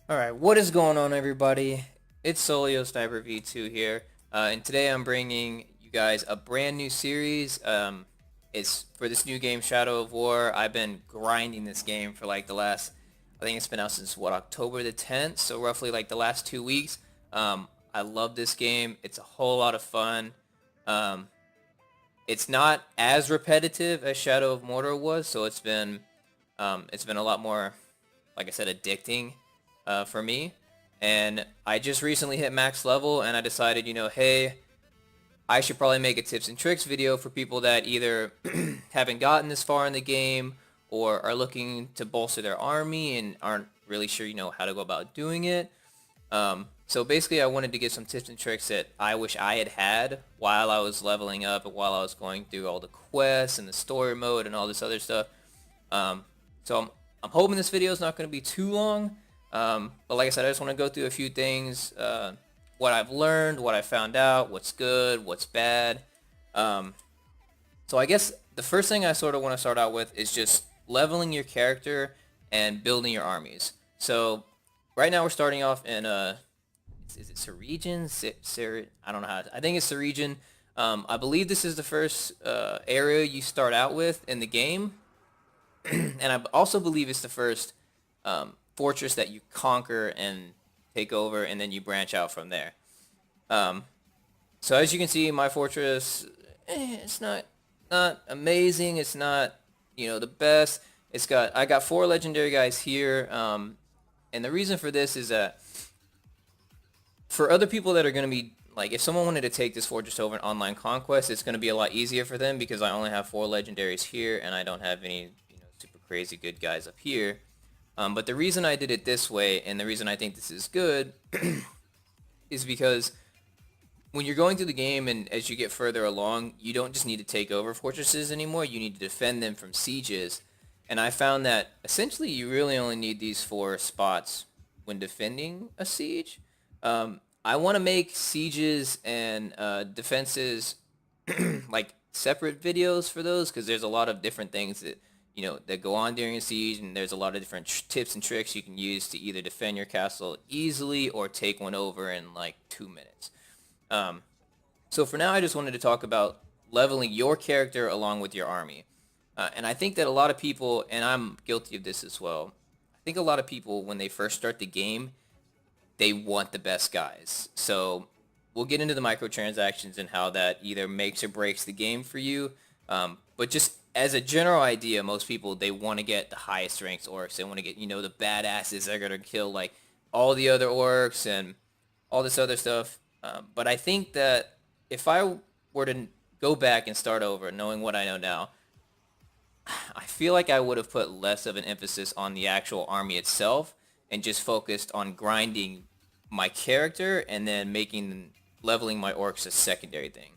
Alright, what is going on, everybody? It's Solio Sniper V2 here, and today I'm bringing you guys a brand new series. It's for this new game, Shadow of War. I've been grinding this game for like the last, I think it's been out since what, October the 10th, so roughly like the last 2 weeks. I love this game. It's a whole lot of fun. Um, it's not as repetitive as Shadow of Mordor was, so it's been a lot more, like I said, addicting for me. And I just recently hit max level, and I decided, hey, I should probably make a tips and tricks video for people that either haven't gotten this far in the game or are looking to bolster their army and aren't really sure, how to go about doing it. So basically, I wanted to give some tips and tricks that I wish I had had while I was leveling up and while I was going through all the quests and the story mode and all this other stuff. So I'm hoping this video is not going to be too long. But like I said, I just want to go through a few things, what I've learned, what I found out, what's good, what's bad. Um, so I guess the first thing I sort of want to start out with is just leveling your character and building your armies. So right now we're starting off in is it Ceregion? I don't know how. I think it's Ceregion. I believe this is the first area you start out with in the game, and I also believe it's the first fortress that you conquer and take over, and then you branch out from there. Um, so as you can see, my fortress, it's not amazing. It's not the best. I got four legendary guys here, and the reason for this is that for other people that are going to be like, if someone wanted to take this fortress over in online conquest, it's going to be a lot easier for them because I only have four legendaries here and I don't have any super crazy good guys up here. But the reason I did it this way, and the reason I think this is good, is because when you're going through the game and as you get further along, you don't just need to take over fortresses anymore. You need to defend them from sieges. And I found that essentially you really only need these four spots when defending a siege. I want to make sieges and defenses like separate videos for those because there's a lot of different things that go on during a siege, and there's a lot of different tips and tricks you can use to either defend your castle easily or take one over in like 2 minutes. Um, so for now, I just wanted to talk about leveling your character along with your army. And I think that a lot of people, and I'm guilty of this as well, I think a lot of people, when they first start the game, they want the best guys. So we'll get into the microtransactions and how that either makes or breaks the game for you. But just as a general idea, most people, they want to get the highest ranked orcs. They want to get, the badasses that are going to kill like all the other orcs and all this other stuff. But I think that if I were to go back and start over, knowing what I know now, I feel like I would have put less of an emphasis on the actual army itself and just focused on grinding my character and then making leveling my orcs a secondary thing.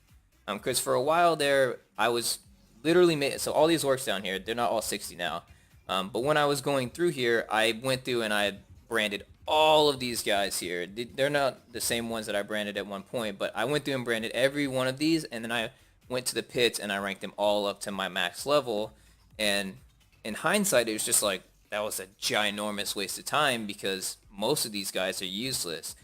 Because for a while there, I was literally so all these orcs down here, they're not all 60 now. But when I was going through here, I went through and I branded all of these guys here. They're not the same ones that I branded at one point, but I went through and branded every one of these, and then I went to the pits and I ranked them all up to my max level. And in hindsight, it was just like, that was a ginormous waste of time because most of these guys are useless.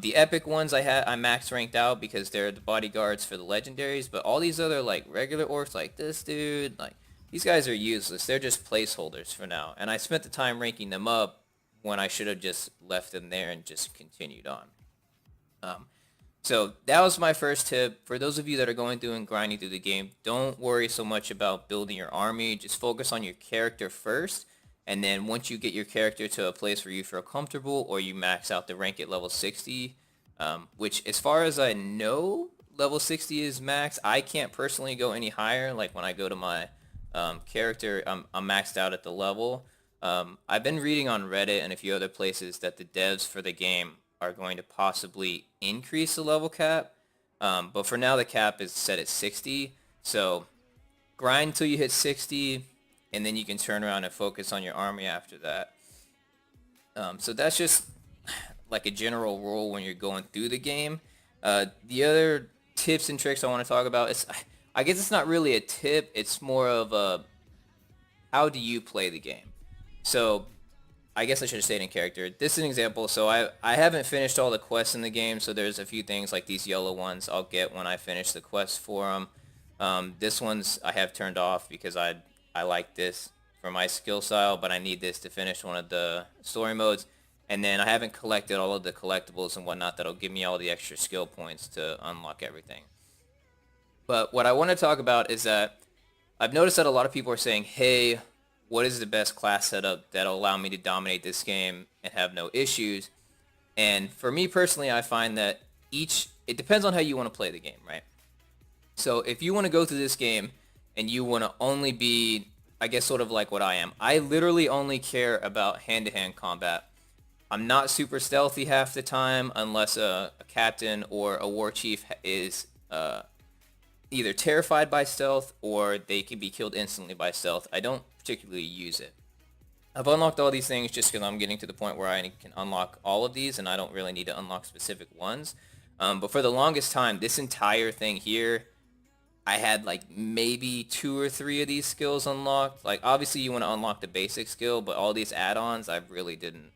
The epic ones I max ranked out because they're the bodyguards for the legendaries, but all these other like regular orcs like this dude, like these guys are useless. They're just placeholders for now. And I spent the time ranking them up when I should have just left them there and just continued on. So that was my first tip. For those of you that are going through and grinding through the game, don't worry so much about building your army. Just focus on your character first. And then once you get your character to a place where you feel comfortable or you max out the rank at level 60, which as far as I know, level 60 is max. I can't personally go any higher. Like when I go to my character, I'm maxed out at the level. I've been reading on Reddit and a few other places that the devs for the game are going to possibly increase the level cap. But for now, the cap is set at 60. So grind until you hit 60, and then you can turn around and focus on your army after that. So that's just like a general rule when you're going through the game. The other tips and tricks I want to talk about is, I guess it's not really a tip. It's more of a, how do you play the game? So I guess I should have stayed in character. This is an example. So I haven't finished all the quests in the game, so there's a few things like these yellow ones I'll get when I finish the quests for them. This one's I have turned off because I like this for my skill style, but I need this to finish one of the story modes. And then I haven't collected all of the collectibles and whatnot that'll give me all the extra skill points to unlock everything. But what I want to talk about is that I've noticed that a lot of people are saying, hey, what is the best class setup that'll allow me to dominate this game and have no issues? And for me personally, I find that it depends on how you want to play the game, right? So if you want to go through this game and you want to only be, I guess, sort of like what I am, I literally only care about hand-to-hand combat. I'm not super stealthy half the time unless a captain or a war chief is either terrified by stealth or they can be killed instantly by stealth. I don't particularly use it. I've unlocked all these things just because I'm getting to the point where I can unlock all of these and I don't really need to unlock specific ones. But for the longest time, this entire thing here, I had like maybe 2 or 3 of these skills unlocked. Like obviously you want to unlock the basic skill, but all these add-ons I really didn't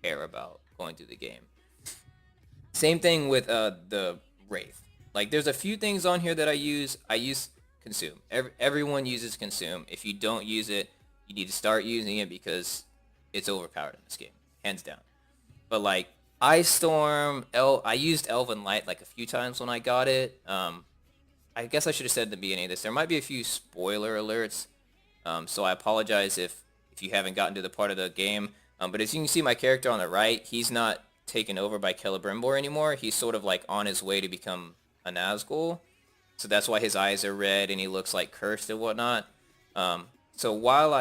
care about going through the game. Same thing with the Wraith. Like there's a few things on here that I use. I use Consume. Everyone uses Consume. If you don't use it, you need to start using it because it's overpowered in this game, hands down. But like Ice Storm, I used Elven Light like a few times when I got it. I guess I should have said at the beginning of this, there might be a few spoiler alerts, so I apologize if you haven't gotten to the part of the game. But as you can see, my character on the right, he's not taken over by Celebrimbor anymore. He's sort of like on his way to become a Nazgul. So that's why his eyes are red and he looks like cursed and whatnot. So while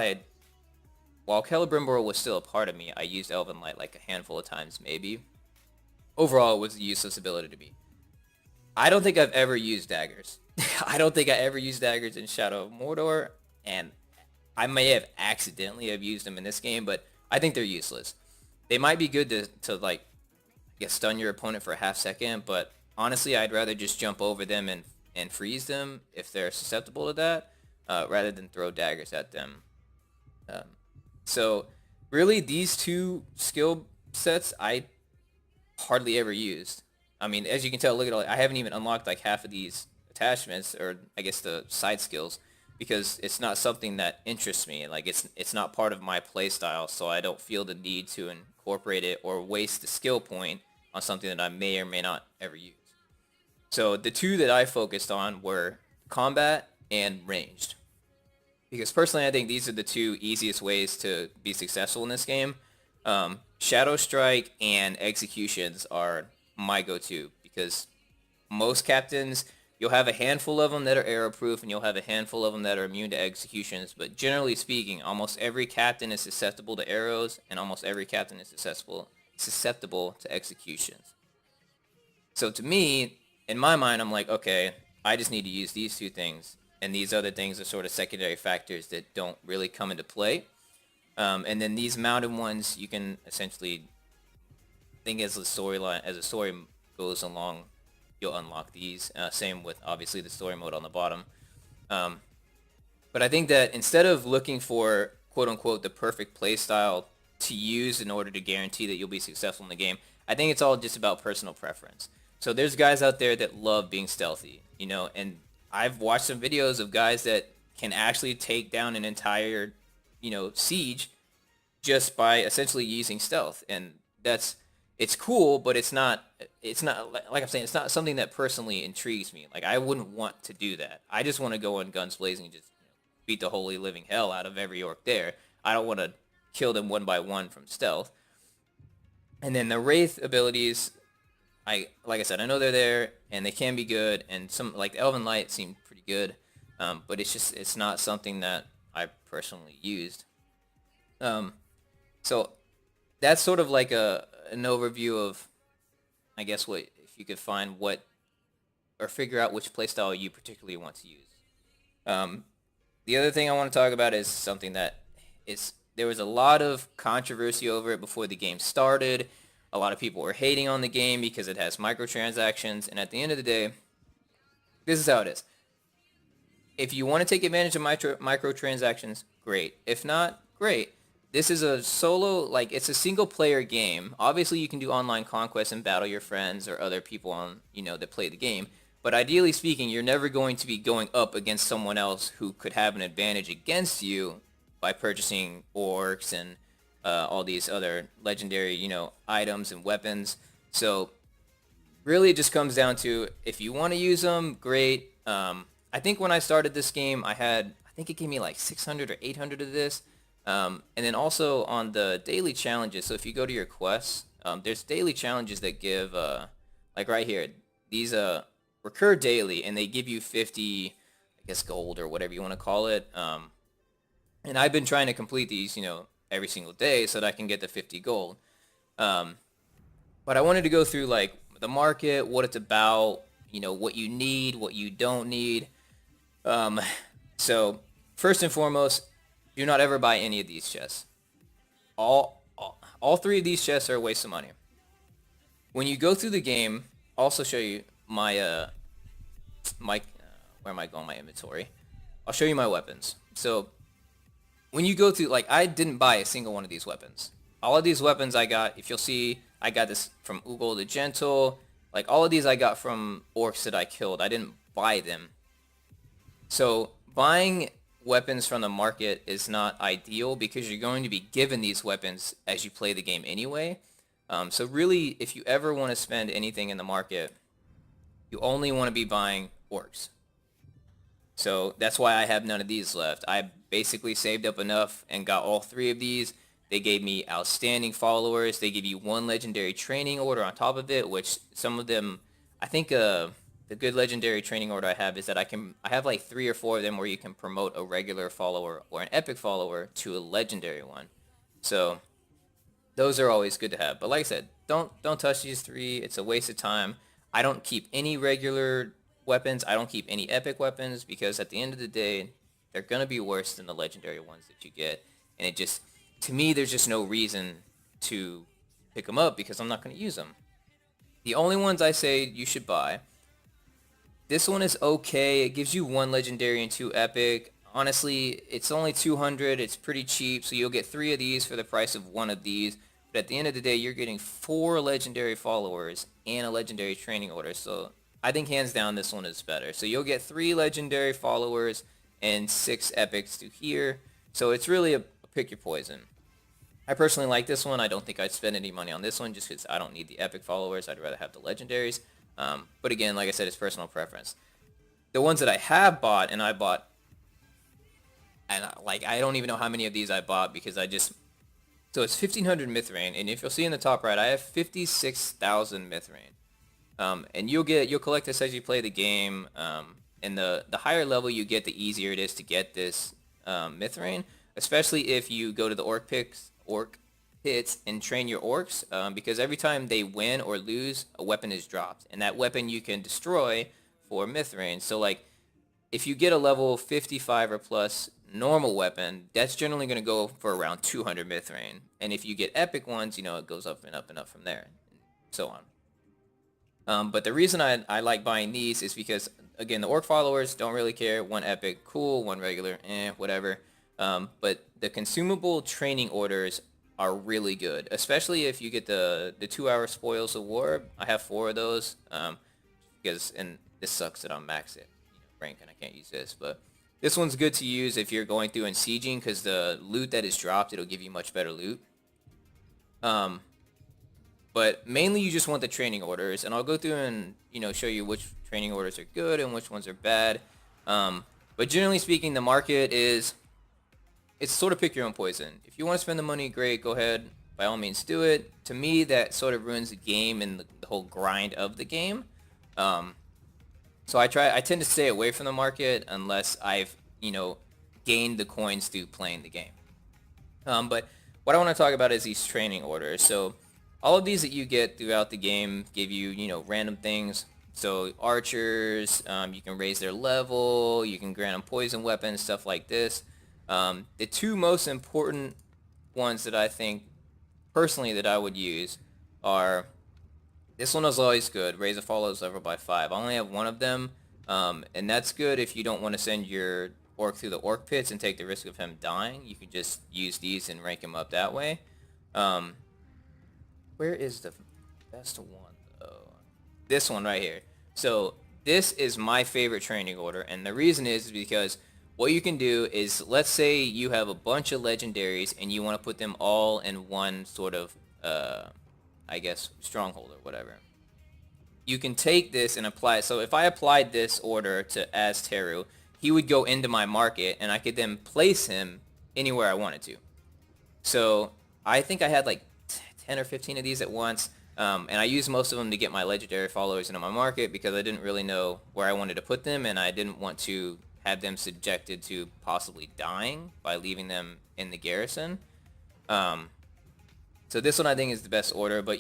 Celebrimbor was still a part of me, I used Elven Light like a handful of times maybe. Overall, it was a useless ability to me. I don't think I've ever used daggers. I don't think I ever used daggers in Shadow of Mordor, and I may have accidentally have used them in this game, but I think they're useless. They might be good to like, I guess, stun your opponent for a half second, but honestly, I'd rather just jump over them and freeze them if they're susceptible to that, rather than throw daggers at them. So really, these two skill sets I hardly ever used. I mean, as you can tell, look at all, I haven't even unlocked like half of these attachments, or I guess the side skills, because it's not something that interests me. Like it's not part of my playstyle, so I don't feel the need to incorporate it or waste the skill point on something that I may or may not ever use. So the two that I focused on were combat and ranged. Because personally, I think these are the two easiest ways to be successful in this game. Shadow Strike and Executions are my go-to, because most captains, you'll have a handful of them that are arrow-proof, and you'll have a handful of them that are immune to executions. But generally speaking, almost every captain is susceptible to arrows, and almost every captain is susceptible to executions. So to me, in my mind, I'm like, okay, I just need to use these two things, and these other things are sort of secondary factors that don't really come into play. And then these mounted ones, you can essentially think as the story goes along, you'll unlock these. Same with obviously the story mode on the bottom. But I think that instead of looking for quote unquote the perfect playstyle to use in order to guarantee that you'll be successful in the game, I think it's all just about personal preference. So there's guys out there that love being stealthy, and I've watched some videos of guys that can actually take down an entire, siege just by essentially using stealth, and it's cool, but it's not like I'm saying, it's not something that personally intrigues me. Like I wouldn't want to do that. I just want to go in guns blazing and just beat the holy living hell out of every orc there. I don't want to kill them one by one from stealth. And then the Wraith abilities, like I said, I know they're there and they can be good, and some like Elven Light seemed pretty good, but it's not something that I personally used. So that's sort of like an overview of, I guess, what if you could find or figure out which playstyle you particularly want to use. The other thing I want to talk about is something that there was a lot of controversy over it before the game started. A lot of people were hating on the game because it has microtransactions, and at the end of the day, this is how it is. If you want to take advantage of microtransactions, great. If not, great. this is a solo, like it's a single player game. Obviously, you can do online conquest and battle your friends or other people on, that play the game. But ideally speaking, you're never going to be going up against someone else who could have an advantage against you by purchasing orcs and all these other legendary, items and weapons. So really, it just comes down to if you want to use them, great. I think when I started this game, I think it gave me like 600 or 800 of this. And then also on the daily challenges, so if you go to your quests, there's daily challenges that give, like right here, these recur daily, and they give you 50, I guess, gold or whatever you want to call it. And I've been trying to complete these, every single day so that I can get the 50 gold. But I wanted to go through like the market, what it's about, what you need, what you don't need. So first and foremost, do not ever buy any of these chests. All three of these chests are a waste of money. When you go through the game, I'll also show you my where am I going? My inventory. I'll show you my weapons. So when you go through, like, I didn't buy a single one of these weapons. All of these weapons I got, if you'll see, I got this from Ugol the Gentle. Like, all of these I got from orcs that I killed. I didn't buy them. So buying weapons from the market is not ideal because you're going to be given these weapons as you play the game anyway. So really, if you ever want to spend anything in the market, you only want to be buying orcs. So that's why I have none of these left. I basically saved up enough and got all three of these. They gave me outstanding followers. They give you one legendary training order on top of it, which some of them, I think the good legendary training order I have is that I have like 3 or 4 of them where you can promote a regular follower or an epic follower to a legendary one. So those are always good to have. But like I said, don't touch these 3. It's a waste of time. I don't keep any regular weapons. I don't keep any epic weapons because at the end of the day, they're going to be worse than the legendary ones that you get. And it just, to me, there's just no reason to pick them up because I'm not going to use them. The only ones I say you should buy, this one is okay. It gives you 1 legendary and 2 epic. Honestly, it's only 200. It's pretty cheap, so you'll get 3 of these for the price of 1 of these. But at the end of the day, you're getting 4 legendary followers and a legendary training order. So I think hands down this one is better. So you'll get 3 legendary followers and 6 epics to here. So it's really a pick your poison. I personally like this one. I don't think I'd spend any money on this one just because I don't need the epic followers. I'd rather have the legendaries. But again, like I said, it's personal preference. The ones that I have bought, and I bought, and I don't even know how many of these I bought because so it's 1500 Mithrane, and if you'll see in the top right, I have 56,000 Mithrane. And you'll collect this as you play the game, and the higher level you get, the easier it is to get this Mithrane, especially if you go to the orc pits and train your orcs, because every time they win or lose, a weapon is dropped, and that weapon you can destroy for Mithrane. So like, if you get a level 55 or plus normal weapon, that's generally going to go for around 200 Mithrane, and if you get epic ones, it goes up and up and up from there, and so on. But the reason I like buying these is because, again, the orc followers don't really care. 1 epic, cool. 1 regular, whatever. But the consumable training orders are really good, especially if you get the 2-hour spoils of war. I have 4 of those, because, and this sucks that I'm max at rank and I can't use this, but this one's good to use if you're going through and sieging because the loot that is dropped, it'll give you much better loot. But mainly you just want the training orders, and I'll go through and show you which training orders are good and which ones are bad. But generally speaking, the market it's sort of pick your own poison. If you want to spend the money, great, go ahead, by all means do it. To me, that sort of ruins the game and the whole grind of the game. So I tend to stay away from the market unless I've gained the coins through playing the game. But what I want to talk about is these training orders. So all of these that you get throughout the game give you random things. So archers, you can raise their level, you can grant them poison weapons, stuff like this. The 2 most important ones that I think personally that I would use are, this one is always good, raise a follower's level by 5. I only have 1 of them, and that's good if you don't want to send your orc through the orc pits and take the risk of him dying, you can just use these and rank him up that way. Um, where is the best one though? This one right here. So this is my favorite training order, and the reason is because what you can do is, let's say you have a bunch of legendaries and you want to put them all in one sort of, I guess, stronghold or whatever. You can take this and apply it. So if I applied this order to Azteru, he would go into my market, and I could then place him anywhere I wanted to. So I think I had like 10 or 15 of these at once, and I used most of them to get my legendary followers into my market because I didn't really know where I wanted to put them, and I didn't want to have them subjected to possibly dying by leaving them in the garrison. So this one I think is the best order, but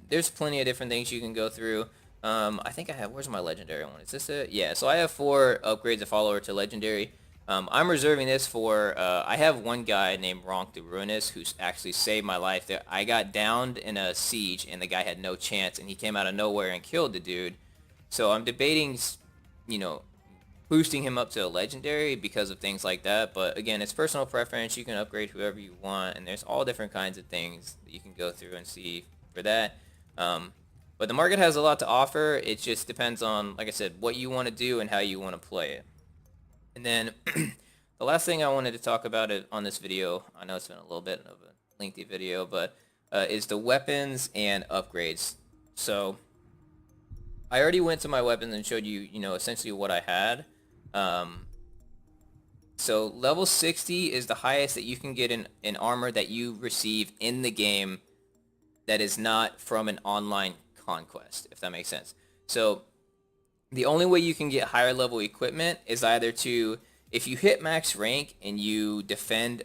there's plenty of different things you can go through. I think I have, where's my legendary one? Is this it? Yeah, so I have 4 upgrades of follower to legendary. I'm reserving this for, I have one guy named Ronk the Ruinous who's actually saved my life. I got downed in a siege and the guy had no chance, and he came out of nowhere and killed the dude. So I'm debating, boosting him up to a legendary because of things like that. But again, it's personal preference. You can upgrade whoever you want, and there's all different kinds of things that you can go through and see for that. But the market has a lot to offer. It just depends on, like I said, what you want to do and how you want to play it. And then the last thing I wanted to talk about on this video, I know it's been a little bit of a lengthy video, but is the weapons and upgrades. So I already went to my weapons and showed you, essentially what I had. So level 60 is the highest that you can get in armor that you receive in the game that is not from an online conquest, if that makes sense. So the only way you can get higher level equipment is either if you hit max rank and you defend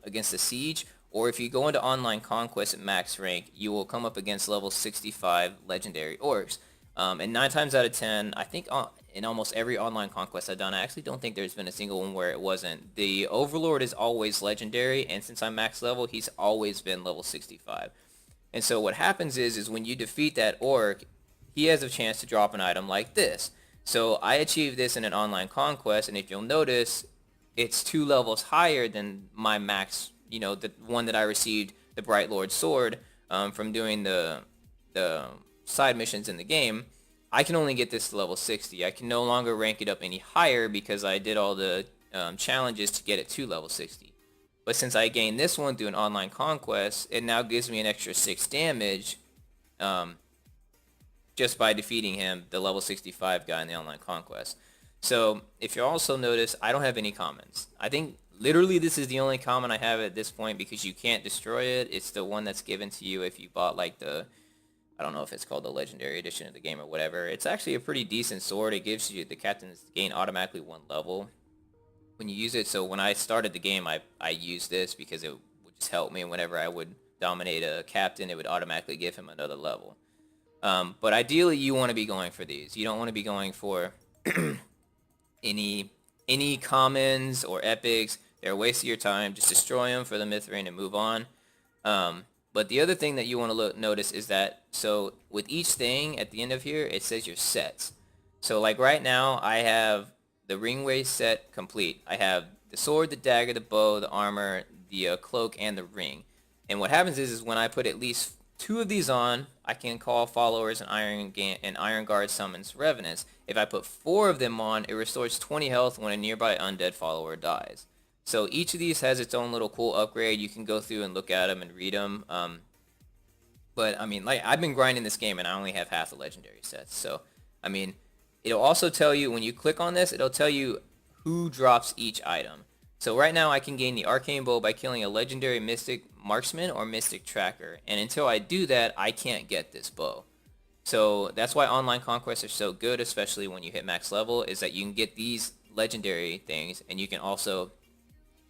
against a siege, or if you go into online conquest at max rank, you will come up against level 65 legendary orcs. And 9 times out of 10, I think in almost every online conquest I've done, I actually don't think there's been a single one where it wasn't. The Overlord is always legendary, and since I'm max level, he's always been level 65. And so what happens is when you defeat that orc, he has a chance to drop an item like this. So I achieved this in an online conquest, and if you'll notice, it's 2 levels higher than my max, the one that I received, the Bright Lord Sword, from doing the side missions in the game. I can only get this to level 60. I can no longer rank it up any higher because I did all the challenges to get it to level 60. But since I gained this one through an online conquest, it now gives me an extra 6 damage just by defeating him, the level 65 guy in the online conquest. So if you also notice, I don't have any commons. I think literally this is the only common I have at this point because you can't destroy it. It's the one that's given to you if you bought like I don't know if it's called the legendary edition of the game or whatever. It's actually a pretty decent sword. It gives you the captain's gain automatically 1 level when you use it. So when I started the game, I used this because it would just help me. Whenever I would dominate a captain, it would automatically give him another level. But ideally, you want to be going for these. You don't want to be going for any commons or epics. They're a waste of your time. Just destroy them for the Mithrane and move on. But the other thing that you want to notice is that, so with each thing at the end of here, it says your sets. So like right now, I have the ringway set complete. I have the sword, the dagger, the bow, the armor, the cloak, and the ring. And what happens is when I put at least 2 of these on, I can call followers and Iron Guard summons revenants. If I put 4 of them on, it restores 20 health when a nearby undead follower dies. So each of these has its own little cool upgrade. You can go through and look at them and read them. But I mean, like, I've been grinding this game and I only have half the legendary sets. So I mean, it'll also tell you when you click on this, it'll tell you who drops each item. So right now I can gain the arcane bow by killing a legendary mystic marksman or mystic tracker, and until I do that, I can't get this bow. So that's why online conquests are so good, especially when you hit max level, is that you can get these legendary things, and you can also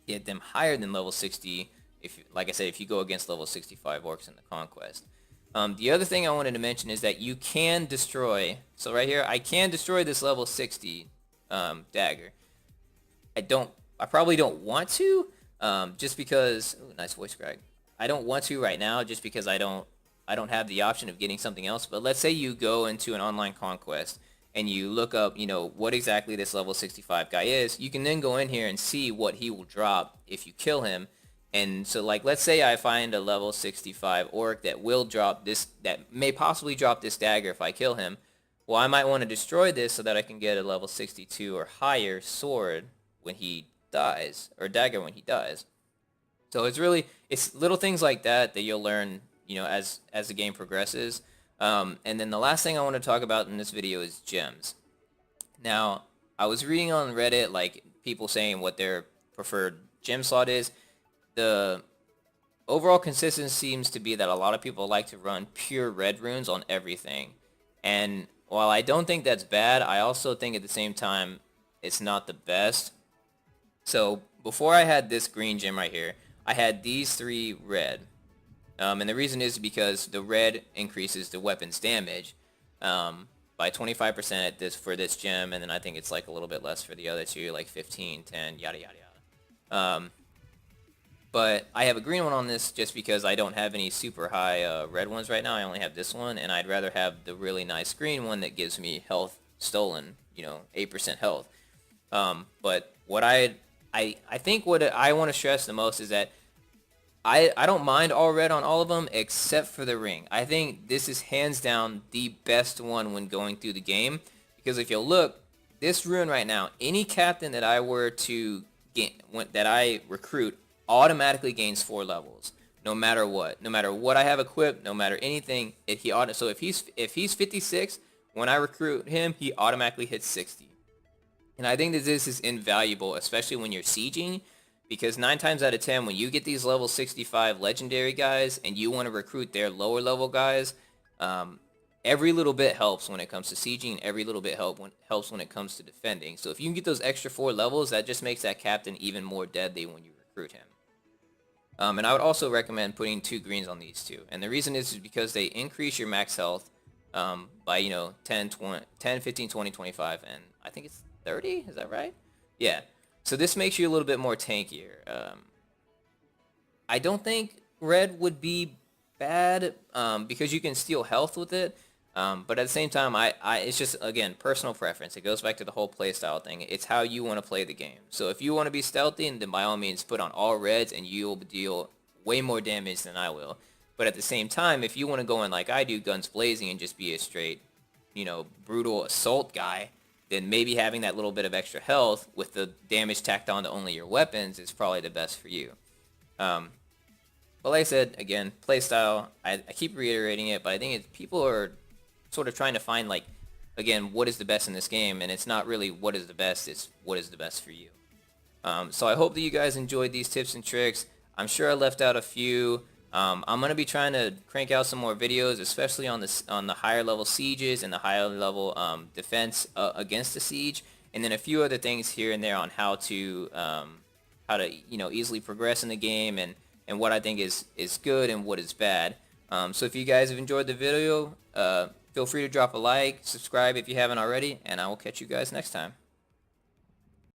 get them higher than level 60 if, like I said, if you go against level 65 orcs in the conquest. The other thing I wanted to mention is that you can destroy, so right here, I can destroy this level 60 dagger. I probably don't want to, just because, ooh, nice voice crack. I don't want to right now just because I don't have the option of getting something else. But let's say you go into an online conquest and you look up, what exactly this level 65 guy is, you can then go in here and see what he will drop if you kill him. And so, like, let's say I find a level 65 orc that will drop this, that may possibly drop this dagger if I kill him. Well, I might want to destroy this so that I can get a level 62 or higher sword when he dies, or dagger when he dies. So it's little things like that that you'll learn, as the game progresses. And then the last thing I want to talk about in this video is gems. Now, I was reading on Reddit, like, people saying what their preferred gem slot is. The overall consensus seems to be that a lot of people like to run pure red runes on everything. And while I don't think that's bad, I also think at the same time it's not the best. So before I had this green gem right here, I had these 3 red. And the reason is because the red increases the weapon's damage by 25% for this gem, and then I think it's like a little bit less for the other 2, like 15, 10, yada yada yada. But I have a green one on this just because I don't have any super high red ones right now. I only have this one, and I'd rather have the really nice green one that gives me health stolen, 8% health. But what I think what I want to stress the most is that I don't mind all red on all of them except for the ring. I think this is hands down the best one when going through the game, because if you look, this rune right now, any captain that I were to that I recruit automatically gains 4 levels, no matter what I have equipped, no matter anything. So if he's 56, when I recruit him, he automatically hits 60. And I think that this is invaluable, especially when you're sieging, because 9 times out of 10, when you get these level 65 legendary guys and you want to recruit their lower level guys, every little bit helps when it comes to sieging, every little bit helps when it comes to defending. So if you can get those extra 4 levels, that just makes that captain even more deadly when you recruit him. And I would also recommend putting 2 greens on these 2. And the reason is because they increase your max health by, 10, 20, 10, 15, 20, 25, and I think it's 30? Is that right? Yeah. So this makes you a little bit more tankier. I don't think red would be bad because you can steal health with it. But at the same time, it's just, again, personal preference. It goes back to the whole playstyle thing. It's how you want to play the game. So if you want to be stealthy, then by all means put on all reds and you'll deal way more damage than I will. But at the same time, if you want to go in like I do, guns blazing, and just be a straight, brutal assault guy, then maybe having that little bit of extra health with the damage tacked on to only your weapons is probably the best for you. But like I said, again, playstyle, I keep reiterating it, but I think people are sort of trying to find, like, again, what is the best in this game, and it's not really what is the best, it's what is the best for you. So I hope that you guys enjoyed these tips and tricks. I'm sure I left out a few. I'm going to be trying to crank out some more videos, especially on the higher level sieges and the higher level defense against the siege, and then a few other things here and there on how to easily progress in the game, and what I think is good and what is bad. So if you guys have enjoyed the video, feel free to drop a like, subscribe if you haven't already, and I will catch you guys next time.